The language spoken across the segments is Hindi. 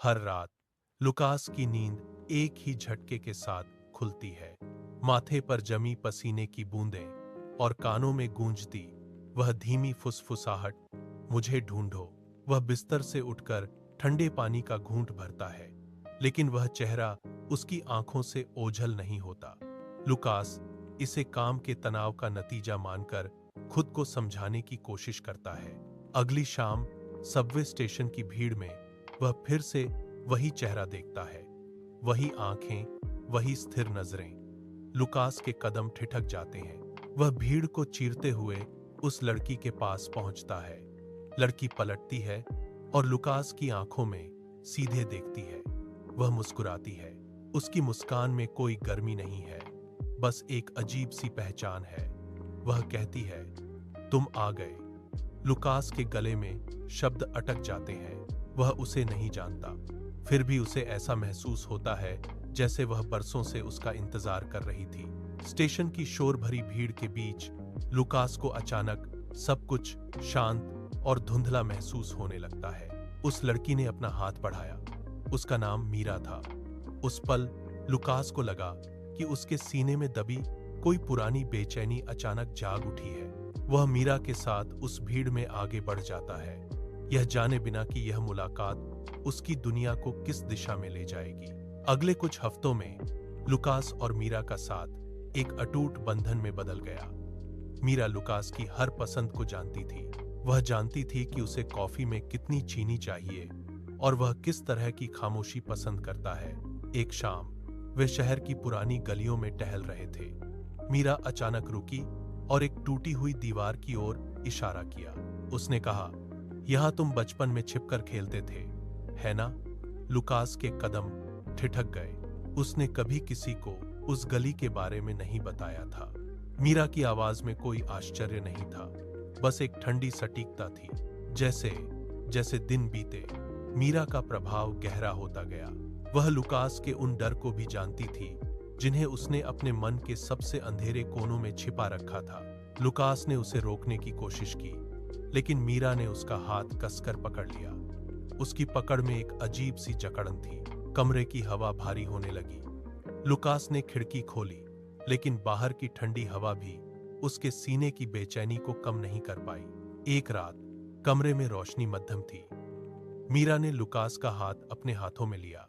हर रात लुकास की नींद एक ही झटके के साथ खुलती है। माथे पर जमी पसीने की बूंदें और कानों में गूंजती वह धीमी फुसफुसाहट, मुझे ढूंढो। वह बिस्तर से उठकर ठंडे पानी का घूंट भरता है, लेकिन वह चेहरा उसकी आंखों से ओझल नहीं होता। लुकास इसे काम के तनाव का नतीजा मानकर खुद को समझाने की कोशिश करता है। अगली शाम सबवे स्टेशन की भीड़ में वह फिर से वही चेहरा देखता है, वही आंखें, वही स्थिर नजरें। लुकास के कदम ठिठक जाते हैं। वह भीड़ को चीरते हुए उस लड़की के पास पहुंचता है। लड़की पलटती है और लुकास की आंखों में सीधे देखती है। वह मुस्कुराती है। उसकी मुस्कान में कोई गर्मी नहीं है, बस एक अजीब सी पहचान है। वह कहती है, तुम आ गए। लुकास के गले में शब्द अटक जाते हैं। वह उसे नहीं जानता, फिर भी उसे ऐसा महसूस होता है जैसे वह बरसों से उसका इंतजार कर रही थी। स्टेशन की शोर भरी भीड़ के बीच लुकास को अचानक सब कुछ शांत और धुंधला महसूस होने लगता है। उस लड़की ने अपना हाथ बढ़ाया। उसका नाम मीरा था। उस पल लुकास को लगा कि उसके सीने में दबी कोई पुरानी बेचैनी अचानक जाग उठी है। वह मीरा के साथ उस भीड़ में आगे बढ़ जाता है, यह जाने बिना कि यह मुलाकात उसकी दुनिया को किस दिशा में ले जाएगी। अगले कुछ हफ्तों में लुकास और मीरा का साथ एक अटूट बंधन में बदल गया। मीरा लुकास की हर पसंद को जानती थी। वह जानती थी कि उसे कॉफी में कितनी चीनी चाहिए और वह किस तरह की खामोशी पसंद करता है। एक शाम वे शहर की पुरानी गलियों में टहल रहे थे। मीरा अचानक रुकी और एक टूटी हुई दीवार की ओर इशारा किया। उसने कहा, यहां तुम बचपन में छिपकर खेलते थे, है ना? लुकास के कदम ठिठक गए। उसने कभी किसी को उस गली के बारे में नहीं बताया था। मीरा की आवाज में कोई आश्चर्य नहीं था, बस एक ठंडी सटीकता थी। जैसे जैसे दिन बीते, मीरा का प्रभाव गहरा होता गया। वह लुकास के उन डर को भी जानती थी जिन्हें उसने अपने मन के सबसे अंधेरे कोनों में छिपा रखा था। लुकास ने उसे रोकने की कोशिश की, लेकिन मीरा ने उसका हाथ कसकर पकड़ लिया। उसकी पकड़ में एक अजीब सी जकड़न थी। कमरे की हवा भारी होने लगी। लुकास ने खिड़की खोली, लेकिन बाहर की ठंडी हवा भी उसके सीने की बेचैनी को कम नहीं कर पाई। एक रात कमरे में रोशनी मध्यम थी। मीरा ने लुकास का हाथ अपने हाथों में लिया।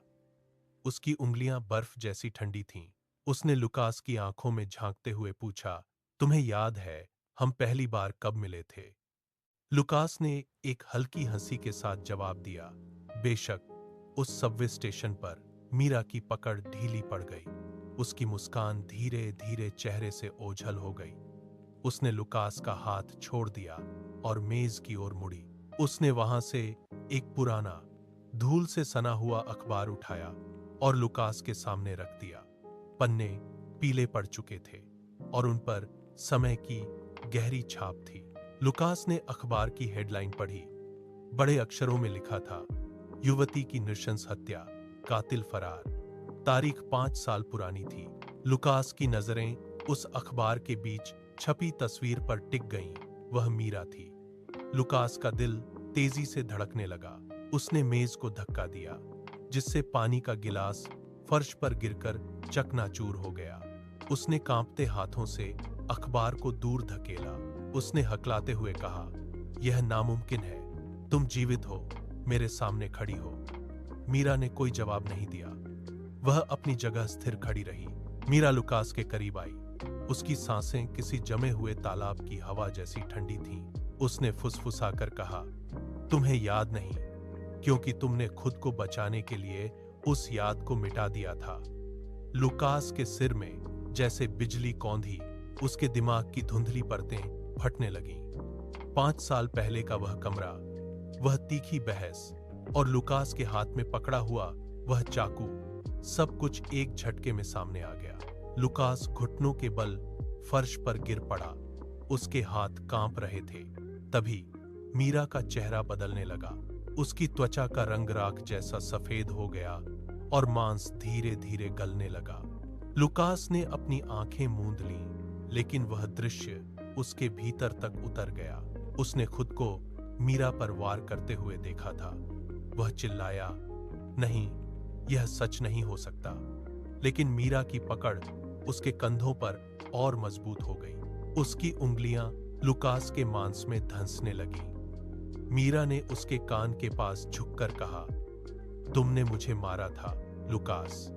उसकी उंगलियां बर्फ जैसी ठंडी थीं। उसने लुकास की आंखों में झांकते हुए पूछा, तुम्हें याद है हम पहली बार कब मिले थे? लुकास ने एक हल्की हंसी के साथ जवाब दिया, बेशक। उस सबवे स्टेशन पर मीरा की पकड़ ढीली पड़ गई। उसकी मुस्कान धीरे धीरे चेहरे से ओझल हो गई। उसने लुकास का हाथ छोड़ दिया और मेज की ओर मुड़ी। उसने वहां से एक पुराना, धूल से सना हुआ अखबार उठाया और लुकास के सामने रख दिया। पन्ने पीले पड़ चुके थे और उन पर समय की गहरी छाप थी। लुकास ने अखबार की हेडलाइन पढ़ी। बड़े अक्षरों में लिखा था, युवती की नृशंस हत्या, कातिल फरार। तारीख 5 साल पुरानी थी। लुकास की नजरें उस अखबार के बीच छपी तस्वीर पर टिक गईं। वह मीरा थी। लुकास का दिल तेजी से धड़कने लगा। उसने मेज को धक्का दिया, जिससे पानी का गिलास फर्श पर गिरकर चकनाचूर हो गया। उसने कांपते हाथों से अखबार को दूर धकेला। उसने हकलाते हुए कहा, यह नामुमकिन है। तुम जीवित हो, मेरे सामने खड़ी हो। मीरा ने कोई जवाब नहीं दिया। वह अपनी जगह स्थिर खड़ी रही। मीरा लुकास के करीब आई। उसकी सांसें किसी जमे हुए तालाब की हवा जैसी ठंडी थीं। उसने फुसफुसाकर कहा, तुम्हें याद नहीं, क्योंकि तुमने खुद को बचाने के लिए उस याद को मिटा दिया था। लुकास के सिर में जैसे बिजली कौंधी, उसके दिमाग की धुंधली परतें फटने लगीं। 5 साल पहले का वह कमरा, वह तीखी बहस और लुकास के हाथ में पकड़ा हुआ वह चाकू, सब कुछ एक झटके में सामने आ गया। लुकास घुटनों के बल फर्श पर गिर पड़ा। उसके हाथ कांप रहे थे। तभी मीरा का चेहरा बदलने लगा। उसकी त्वचा का रंग राख जैसा सफेद हो गया और मांस धीरे धीरे गलने लगा। लुकास ने अपनी आंखें मूंद लीं, लेकिन वह दृश्य उसके भीतर तक उतर गया। उसने खुद को मीरा पर वार करते हुए देखा था। वह चिल्लाया, नहीं, यह सच नहीं हो सकता। लेकिन मीरा की पकड़ उसके कंधों पर और मजबूत हो गई। उसकी उंगलियां लुकास के मांस में धंसने लगी। मीरा ने उसके कान के पास झुककर कहा, तुमने मुझे मारा था लुकास,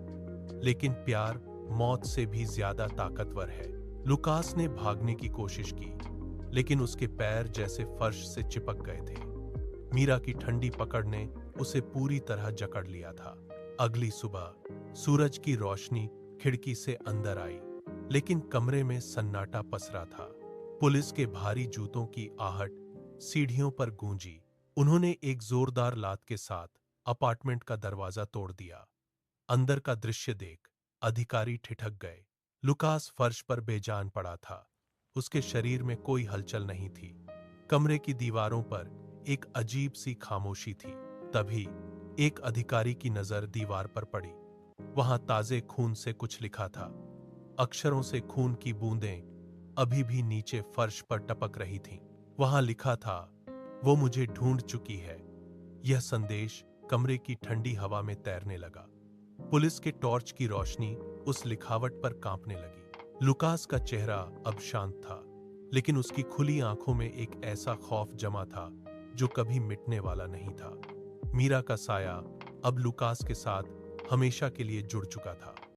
लेकिन प्यार मौत से भी ज्यादा ताकतवर है। लुकास ने भागने की कोशिश की, लेकिन उसके पैर जैसे फर्श से चिपक गए थे। मीरा की ठंडी पकड़ ने उसे पूरी तरह जकड़ लिया था। अगली सुबह सूरज की रोशनी खिड़की से अंदर आई, लेकिन कमरे में सन्नाटा पसरा था। पुलिस के भारी जूतों की आहट सीढ़ियों पर गूंजी। उन्होंने एक जोरदार लात के साथ अपार्टमेंट का दरवाजा तोड़ दिया। अंदर का दृश्य देख अधिकारी ठिठक गए। लुकास फर्श पर बेजान पड़ा था। उसके शरीर में कोई हलचल नहीं थी। कमरे की दीवारों पर एक अजीब सी खामोशी थी। तभी एक अधिकारी की नजर दीवार पर पड़ी। वहां ताजे खून से कुछ लिखा था। अक्षरों से खून की बूंदें अभी भी नीचे फर्श पर टपक रही थीं। वहां लिखा था, वो मुझे ढूंढ चुकी है। यह संदेश कमरे की ठंडी हवा में तैरने लगा। पुलिस के टॉर्च की रोशनी उस लिखावट पर कांपने लगी। लुकास का चेहरा अब शांत था, लेकिन उसकी खुली आंखों में एक ऐसा खौफ जमा था जो कभी मिटने वाला नहीं था। मीरा का साया अब लुकास के साथ हमेशा के लिए जुड़ चुका था।